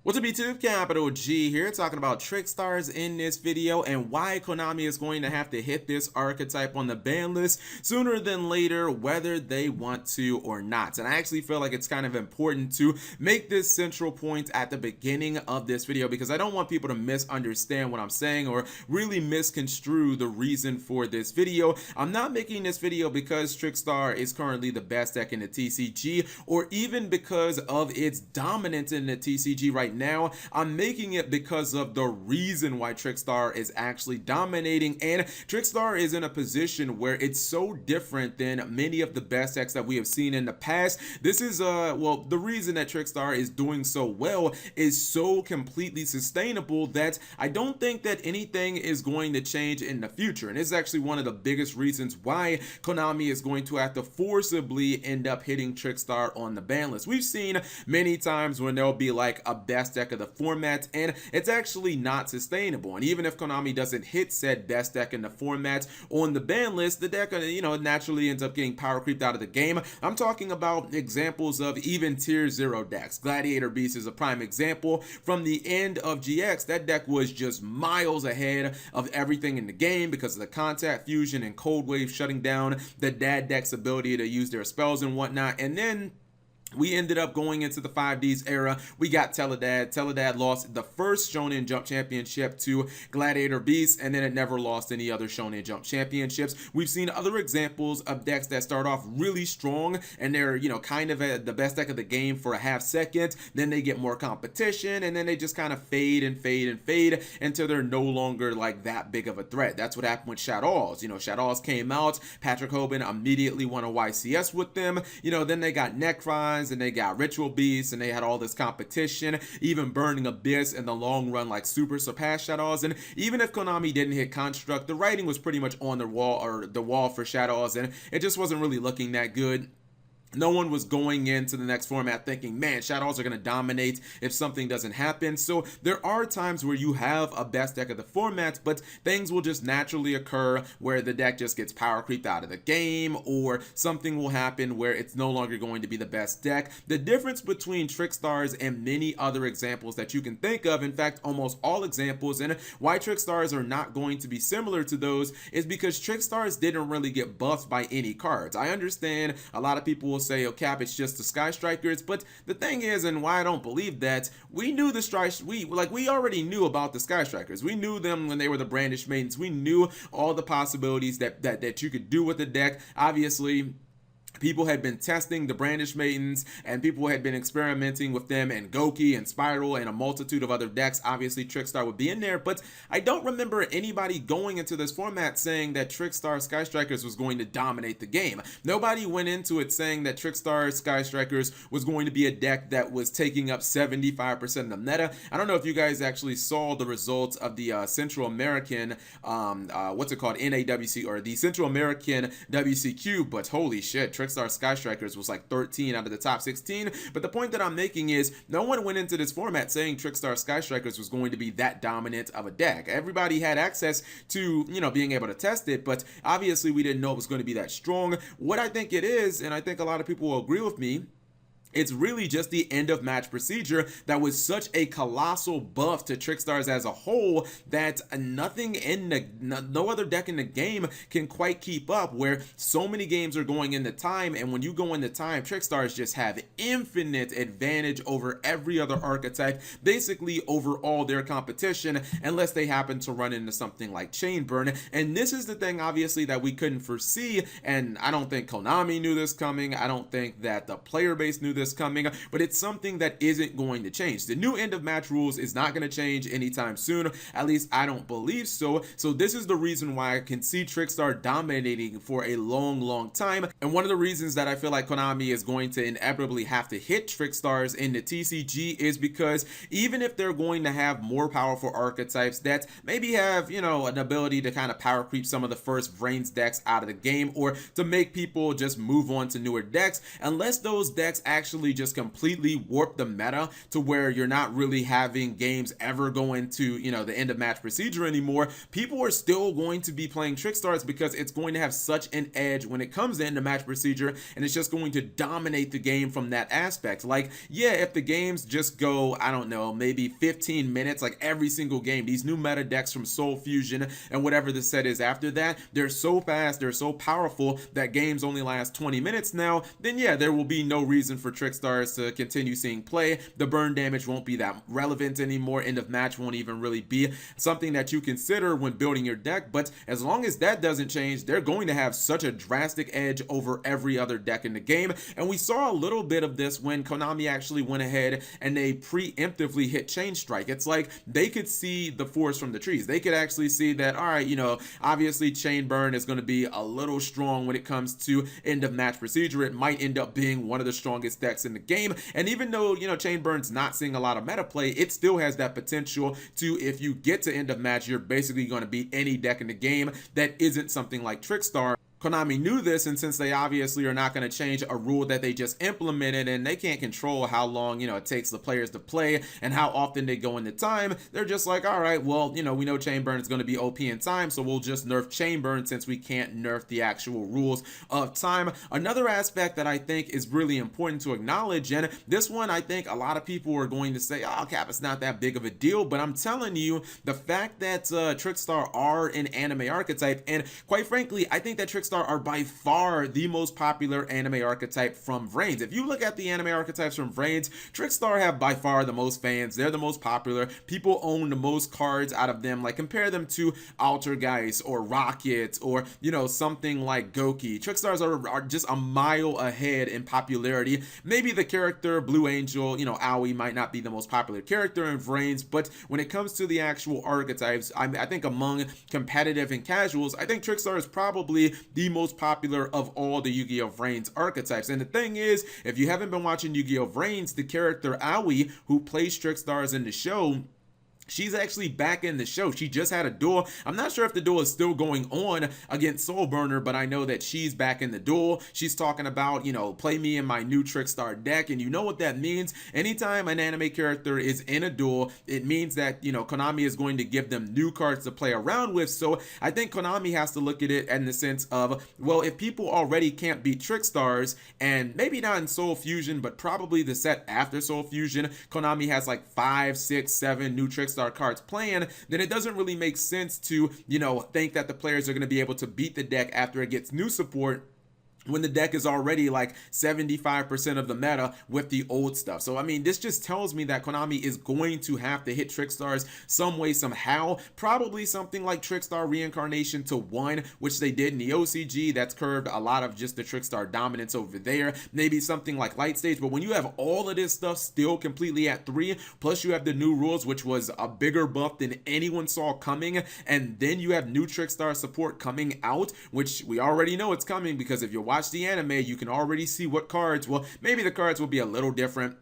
What's up YouTube, Capital G here, talking about Trickstars in this video and why Konami is going to have to hit this archetype on the ban list sooner than later, whether they want to or not. And I actually feel like it's kind of important to make this central point at the beginning of this video because I don't want people to misunderstand what I'm saying or really misconstrue the reason for this video. I'm not making this video because Trickstar is currently the best deck in the TCG or even because of its dominance in the TCG right now. I'm making it because of the reason why Trickstar is actually dominating, and Trickstar is in a position where it's so different than many of the best decks that we have seen in the past. This is well, the reason that Trickstar is doing so well is so completely sustainable that I don't think that anything is going to change in the future. And this is actually one of the biggest reasons why Konami is going to have to forcibly end up hitting Trickstar on the ban list. We've seen many times when there'll be like a best deck of the format and it's actually not sustainable. And even if Konami doesn't hit said best deck in the format on the ban list, the deck naturally ends up getting power creeped out of the game. I'm talking about examples of even tier 0 decks. Gladiator Beast is a prime example. From the end of GX, that deck was just miles ahead of everything in the game because of the contact fusion and cold wave shutting down the dad deck's ability to use their spells and whatnot. And then we ended up going into the 5Ds era. We got Teledad. Teledad lost the first Shonen Jump Championship to Gladiator Beast, and then it never lost any other Shonen Jump Championships. We've seen other examples of decks that start off really strong, and they're, kind of the best deck of the game for a half second. Then they get more competition, and then they just kind of fade and fade and fade until they're no longer like that big of a threat. That's what happened with Shadows. Shadows came out. Patrick Hoban immediately won a YCS with them. Then they got Necrons, and they got Ritual Beasts, and they had all this competition. Even Burning Abyss in the long run like super surpassed Shadows. And even if Konami didn't hit Construct, the writing was pretty much on the wall for Shadows, and it just wasn't really looking that good. No one was going into the next format thinking, man, Shadows are going to dominate if something doesn't happen. So there are times where you have a best deck of the format, but things will just naturally occur where the deck just gets power creeped out of the game, or something will happen where it's no longer going to be the best deck. The difference between Trickstars and many other examples that you can think of, in fact, almost all examples, and why Trickstars are not going to be similar to those is because Trickstars didn't really get buffed by any cards. I understand a lot of people will say, oh Cap, it's just the Sky Strikers, but the thing is, and why I don't believe that, we knew the we already knew about the Sky Strikers. We knew them when they were the Brandish Maidens. We knew all the possibilities that you could do with the deck. Obviously, people had been testing the Brandish Maidens, and people had been experimenting with them and Goki and Spiral and a multitude of other decks. Obviously, Trickstar would be in there, but I don't remember anybody going into this format saying that Trickstar Sky Strikers was going to dominate the game. Nobody went into it saying that Trickstar Sky Strikers was going to be a deck that was taking up 75% of the meta. I don't know if you guys actually saw the results of the Central American, NAWC, or the Central American WCQ, but holy shit, Trickstar Sky Strikers was like 13 out of the top 16. But the point that I'm making is no one went into this format saying Trickstar Sky Strikers was going to be that dominant of a deck. Everybody had access to, being able to test it, but obviously we didn't know it was going to be that strong. What I think it is, and I think a lot of people will agree with me, it's really just the end of match procedure that was such a colossal buff to Trickstars as a whole that no other deck in the game can quite keep up, where so many games are going into time, and when you go into time, Trickstars just have infinite advantage over every other archetype, basically over all their competition, unless they happen to run into something like Chain Burn. And this is the thing, obviously, that we couldn't foresee, and I don't think Konami knew this coming. I don't think that the player base knew this coming, but it's something that isn't going to change. The new end of match rules is not going to change anytime soon. At least I don't believe so. So this is the reason why I can see Trickstar dominating for a long time. And one of the reasons that I feel like Konami is going to inevitably have to hit Trickstars in the TCG is because even if they're going to have more powerful archetypes that maybe have, an ability to kind of power creep some of the first Vrains decks out of the game, or to make people just move on to newer decks, unless those decks actually actually just completely warp the meta to where you're not really having games ever go into, the end of match procedure anymore, people are still going to be playing Trickstars because it's going to have such an edge when it comes to end of match procedure, and it's just going to dominate the game from that aspect. Like, yeah, if the games just go, I don't know, maybe 15 minutes, like every single game, these new meta decks from Soul Fusion and whatever the set is after that, they're so fast, they're so powerful that games only last 20 minutes now, then yeah, there will be no reason for Trickstars to continue seeing play. The burn damage won't be that relevant anymore. End of match won't even really be something that you consider when building your deck. But as long as that doesn't change, they're going to have such a drastic edge over every other deck in the game. And we saw a little bit of this when Konami actually went ahead and they preemptively hit Chain Strike. It's like they could see the forest from the trees. They could actually see that, all right, obviously Chain Burn is going to be a little strong when it comes to end of match procedure. It might end up being one of the strongest decks in the game. And even though, Chain Burn's not seeing a lot of meta play, it still has that potential to, if you get to end of match, you're basically going to beat any deck in the game that isn't something like Trickstar. Konami knew this, and since they obviously are not going to change a rule that they just implemented, and they can't control how long, it takes the players to play and how often they go into time, they're just like, all right, well, we know Chain Burn is going to be OP in time, so we'll just nerf Chain Burn since we can't nerf the actual rules of time. Another aspect that I think is really important to acknowledge, and this one I think a lot of people are going to say, oh, Cap, it's not that big of a deal, but I'm telling you, the fact that Trickstar are an anime archetype, and quite frankly, I think that Trickstar are by far the most popular anime archetype from Vrains. If you look at the anime archetypes from Vrains, Trickstar have by far the most fans. They're the most popular. People own the most cards out of them. Like, compare them to Altergeist or Rocket or, something like Goki. Trickstars are just a mile ahead in popularity. Maybe the character Blue Angel, Aoi might not be the most popular character in Vrains, but when it comes to the actual archetypes, I think among competitive and casuals, I think Trickstar is probably the most popular of all the Yu-Gi-Oh! Vrains archetypes. And the thing is, if you haven't been watching Yu-Gi-Oh! Vrains, the character Aoi, who plays Trickstars in the show, she's actually back in the show. She just had a duel. I'm not sure if the duel is still going on against Soul Burner, but I know that she's back in the duel. She's talking about, play me in my new Trickstar deck. And you know what that means? Anytime an anime character is in a duel, it means that, Konami is going to give them new cards to play around with. So I think Konami has to look at it in the sense of, well, if people already can't beat Trickstars, and maybe not in Soul Fusion, but probably the set after Soul Fusion, Konami has like 5, 6, 7 new Trickstar cards playing, then it doesn't really make sense to, think that the players are going to be able to beat the deck after it gets new support, when the deck is already like 75% of the meta with the old stuff. So, I mean, this just tells me that Konami is going to have to hit Trickstars some way, somehow. Probably something like Trickstar Reincarnation to 1, which they did in the OCG. That's curved a lot of just the Trickstar dominance over there. Maybe something like Light Stage. But when you have all of this stuff still completely at 3, plus you have the new rules, which was a bigger buff than anyone saw coming, and then you have new Trickstar support coming out, which we already know it's coming because if you're watch the anime, you can already see what cards, well, maybe the cards will be a little different.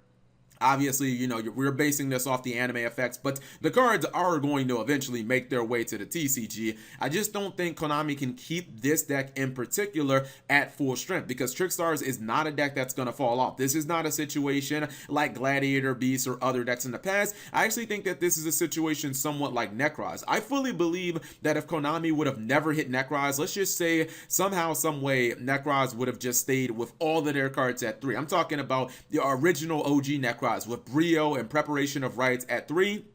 Obviously, we're basing this off the anime effects, but the cards are going to eventually make their way to the TCG. I just don't think Konami can keep this deck in particular at full strength because Trickstars is not a deck that's going to fall off. This is not a situation like Gladiator Beast or other decks in the past. I actually think that this is a situation somewhat like Necroz. I fully believe that if Konami would have never hit Necroz, let's just say somehow, some way, Necroz would have just stayed with all of their cards at 3. I'm talking about the original OG Necroz with Brio and Preparation of Rites at 3.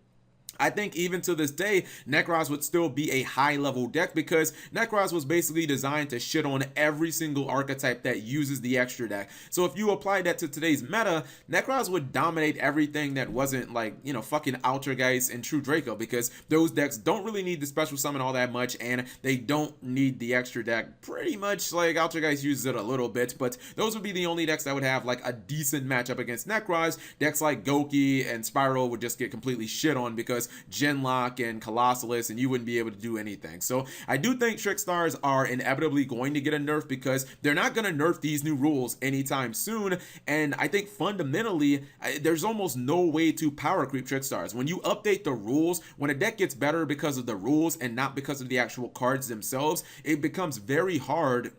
I think even to this day, Necroz would still be a high-level deck because Necroz was basically designed to shit on every single archetype that uses the extra deck. So if you apply that to today's meta, Necroz would dominate everything that wasn't like, fucking Altergeist and True Draco, because those decks don't really need the special summon all that much, and they don't need the extra deck pretty much. Like Altergeist uses it a little bit, but those would be the only decks that would have like a decent matchup against Necroz. Decks like Goki and Spiral would just get completely shit on because Genlock and Colossalus, and you wouldn't be able to do anything. So I do think Trickstars are inevitably going to get a nerf because they're not going to nerf these new rules anytime soon. And I think fundamentally, there's almost no way to power creep Trickstars. When you update the rules, when a deck gets better because of the rules and not because of the actual cards themselves, it becomes very hard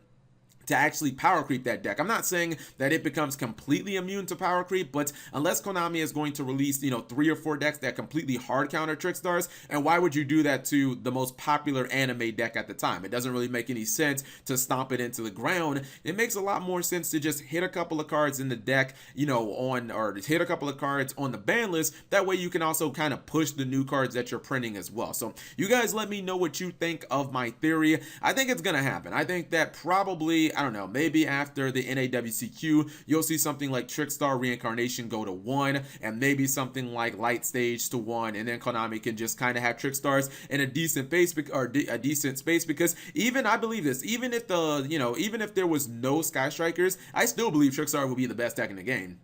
to actually power creep that deck. I'm not saying that it becomes completely immune to power creep, but unless Konami is going to release, 3 or 4 decks that completely hard counter Trickstars, and why would you do that to the most popular anime deck at the time? It doesn't really make any sense to stomp it into the ground. It makes a lot more sense to just hit a couple of cards in the deck, or hit a couple of cards on the ban list. That way you can also kind of push the new cards that you're printing as well. So you guys let me know what you think of my theory. I think it's gonna happen. I think that probably, I don't know, maybe after the NAWCQ, you'll see something like Trickstar Reincarnation go to 1, and maybe something like Light Stage to 1, and then Konami can just kind of have Trickstars in a decent space, because even, I believe this, even if even if there was no Sky Strikers, I still believe Trickstar will be the best deck in the game.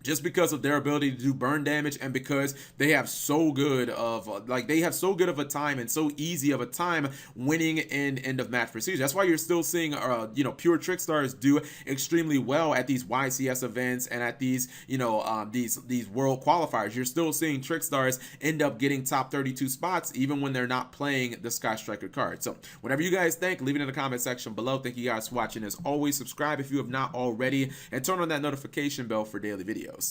Just because of their ability to do burn damage, and because they have so good of a time and so easy of a time winning in end of match procedure. That's why you're still seeing pure Trickstars do extremely well at these YCS events and at these these world qualifiers. You're still seeing Trickstars end up getting top 32 spots even when they're not playing the Sky Striker card. So whatever you guys think, leave it in the comment section below. Thank you guys for watching. As always, subscribe if you have not already, and turn on that notification bell for daily videos.